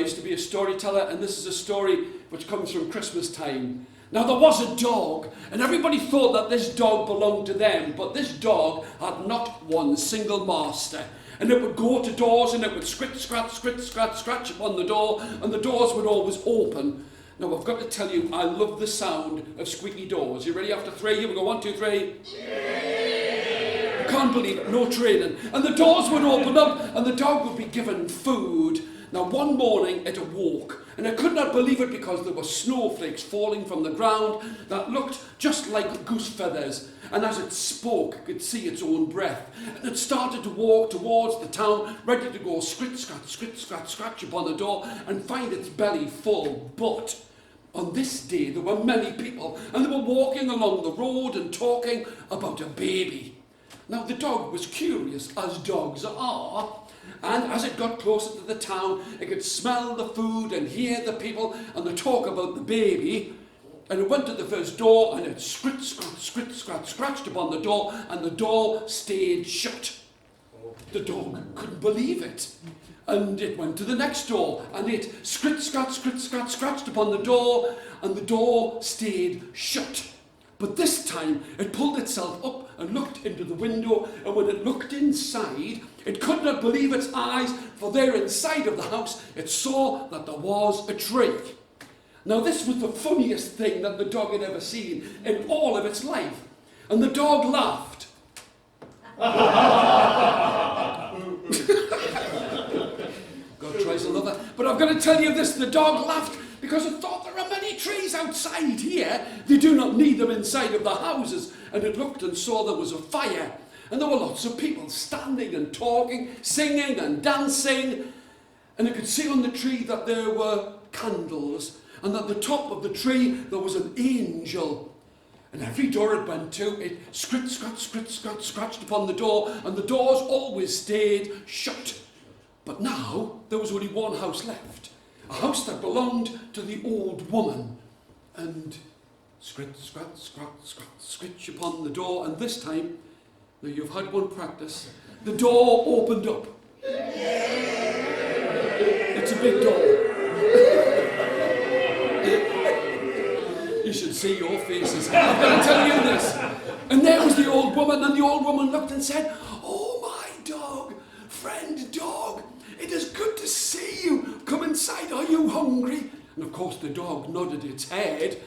used to be a storyteller, and this is a story which comes from Christmas time. Now there was a dog, and everybody thought that this dog belonged to them, but this dog had not one single master. And it would go to doors and it would scratch upon the door, and the doors would always open. Now I've got to tell you, I love the sound of squeaky doors. You ready after three? Here we go, 1, 2, 3. I can't believe it, no training. And the doors would open up and the dog would be given food. Now one morning it awoke, and I could not believe it because there were snowflakes falling from the ground that looked just like goose feathers. And as it spoke, it could see its own breath. And it started to walk towards the town, ready to go scratch upon the door and find its belly full. But on this day there were many people, and they were walking along the road and talking about a baby. Now the dog was curious, as dogs are. And as it got closer to the town, it could smell the food and hear the people and the talk about the baby. And it went to the first door and it scratched upon the door, and the door stayed shut. The dog couldn't believe it. And it went to the next door and it scratched upon the door, and the door stayed shut. But this time it pulled itself up and looked into the window, and when it looked inside, it could not believe its eyes, for there inside of the house it saw that there was a tree. Now this was the funniest thing that the dog had ever seen in all of its life. And the dog laughed. God tries another. But I've got to tell you this, the dog laughed because it thought there are many trees outside here. They do not need them inside of the houses. And it looked and saw there was a fire. And there were lots of people standing and talking, singing and dancing. And it could see on the tree that there were candles. And at the top of the tree there was an angel. And every door it went to, it scratched upon the door, and the doors always stayed shut. But now there was only one house left, a house that belonged to the old woman. And scratch upon the door, and this time, now you've had one practice, the door opened up. It's a big door. You should see your faces. I've got to tell you this. And there was the old woman, and the old woman looked and said, "Oh, my dog, friend dog, it is good to see you. Come inside, are you hungry?" And of course the dog nodded its head.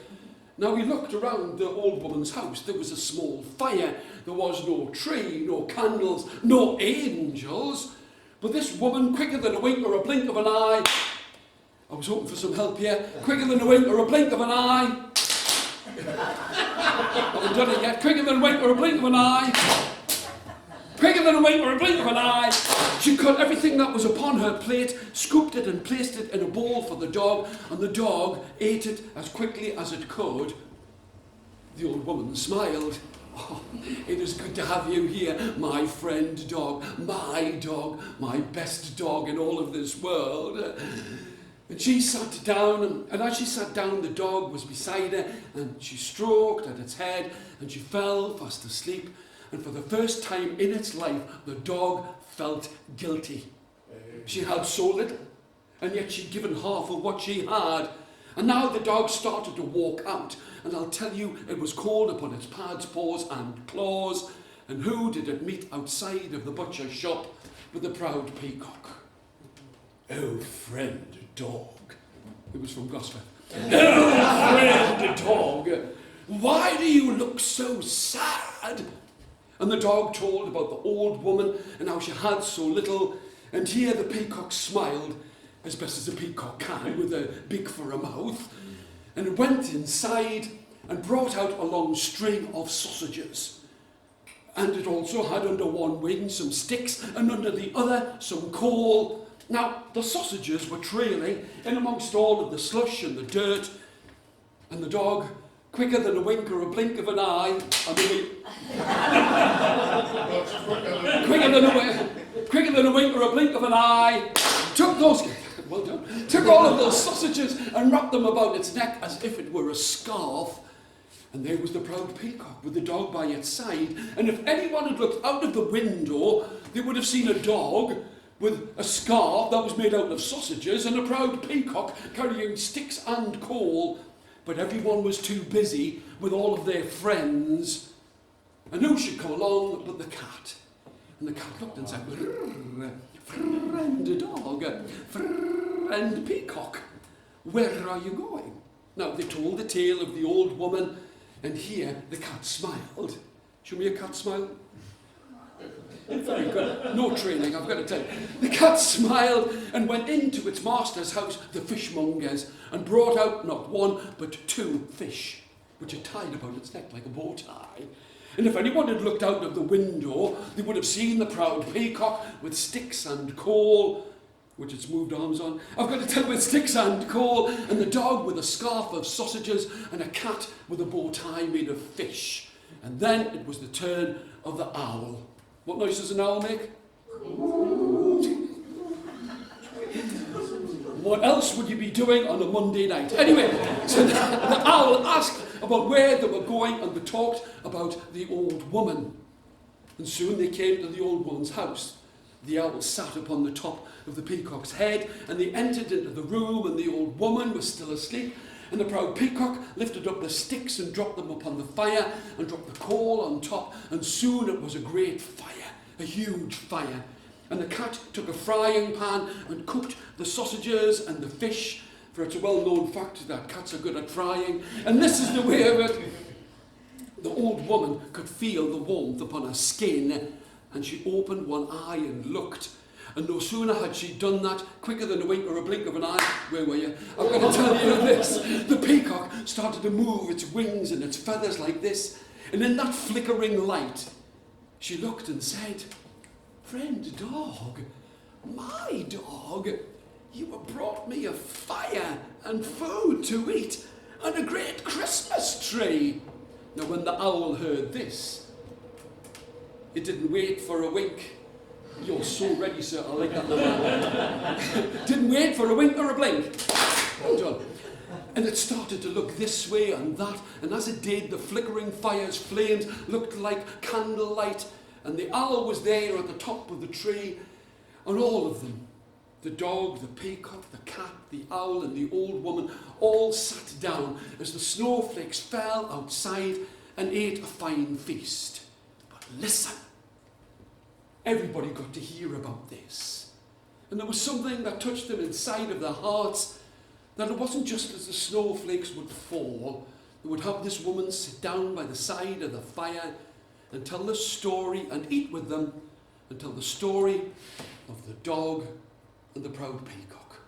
Now he looked around the old woman's house. There was a small fire. There was no tree, no candles, no angels. But this woman, quicker than a wink or a blink of an eye, I was hoping for some help here, quicker than a wink or a blink of an eye, I haven't done it yet. Quicker than a wink or a blink of an eye. Quicker than a wink or a blink of an eye. She cut everything that was upon her plate, scooped it and placed it in a bowl for the dog, and the dog ate it as quickly as it could. The old woman smiled. "Oh, it is good to have you here, my friend dog, my best dog in all of this world." And she sat down, and as she sat down, the dog was beside her, and she stroked at its head, and she fell fast asleep. And for the first time in its life, the dog felt guilty. She had so little, and yet she'd given half of what she had. And now the dog started to walk out, and I'll tell you, it was cold upon its pads, paws, and claws. And who did it meet outside of the butcher's shop with the proud peacock? "Oh, friend dog." It was from Gosford. "Oh, friend dog, why do you look so sad?" And the dog told about the old woman and how she had so little. And here the peacock smiled, as best as a peacock can, with a beak for a mouth, and went inside and brought out a long string of sausages. And it also had under one wing some sticks, and under the other some coal. Now, the sausages were trailing in amongst all of the slush and the dirt, and the dog, quicker than a wink or a blink of an eye, quicker than a wink or a blink of an eye, took all of those sausages and wrapped them about its neck as if it were a scarf. And there was the proud peacock with the dog by its side. And if anyone had looked out of the window, they would have seen a dog with a scarf that was made out of sausages and a proud peacock carrying sticks and coal. But everyone was too busy with all of their friends. And who should come along but the cat? And the cat looked and said, "Friend dog, friend peacock, where are you going?" Now they told the tale of the old woman, and here the cat smiled. Show me a cat smile. Very good. No training, I've got to tell you. The cat smiled and went into its master's house, the fishmonger's, and brought out not one but 2 fish, which are tied about its neck like a bow tie. And if anyone had looked out of the window, they would have seen the proud peacock with sticks and coal, which it's moved arms on. I've got to tell you, with sticks and coal, and the dog with a scarf of sausages, and a cat with a bow tie made of fish. And then it was the turn of the owl. What noise does an owl make? What else would you be doing on a Monday night? Anyway, so the owl asked about where they were going, and they talked about the old woman. And soon they came to the old woman's house. The owl sat upon the top of the peacock's head, and they entered into the room, and the old woman was still asleep. And the proud peacock lifted up the sticks and dropped them upon the fire, and dropped the coal on top, and soon it was a great fire, a huge fire. And the cat took a frying pan and cooked the sausages and the fish, for it's a well-known fact that cats are good at frying. And this is the way of it. The old woman could feel the warmth upon her skin, and she opened one eye and looked. And no sooner had she done that, quicker than a wink or a blink of an eye, where were you? I've got to tell you this. The peacock started to move its wings and its feathers like this. And in that flickering light, she looked and said, "Friend dog, my dog, you have brought me a fire and food to eat and a great Christmas tree." Now when the owl heard this, it didn't wait for a wink. You're so ready, sir. I like that. Didn't wait for a wink or a blink. Well done. And it started to look this way and that, and as it did, the flickering fire's flames looked like candlelight, and the owl was there at the top of the tree, and all of them, the dog, the peacock, the cat, the owl, and the old woman, all sat down as the snowflakes fell outside and ate a fine feast. But listen. Everybody got to hear about this. And there was something that touched them inside of their hearts, that it wasn't just as the snowflakes would fall. They would have this woman sit down by the side of the fire and tell the story and eat with them, and tell the story of the dog and the proud peacock.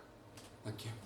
Thank you.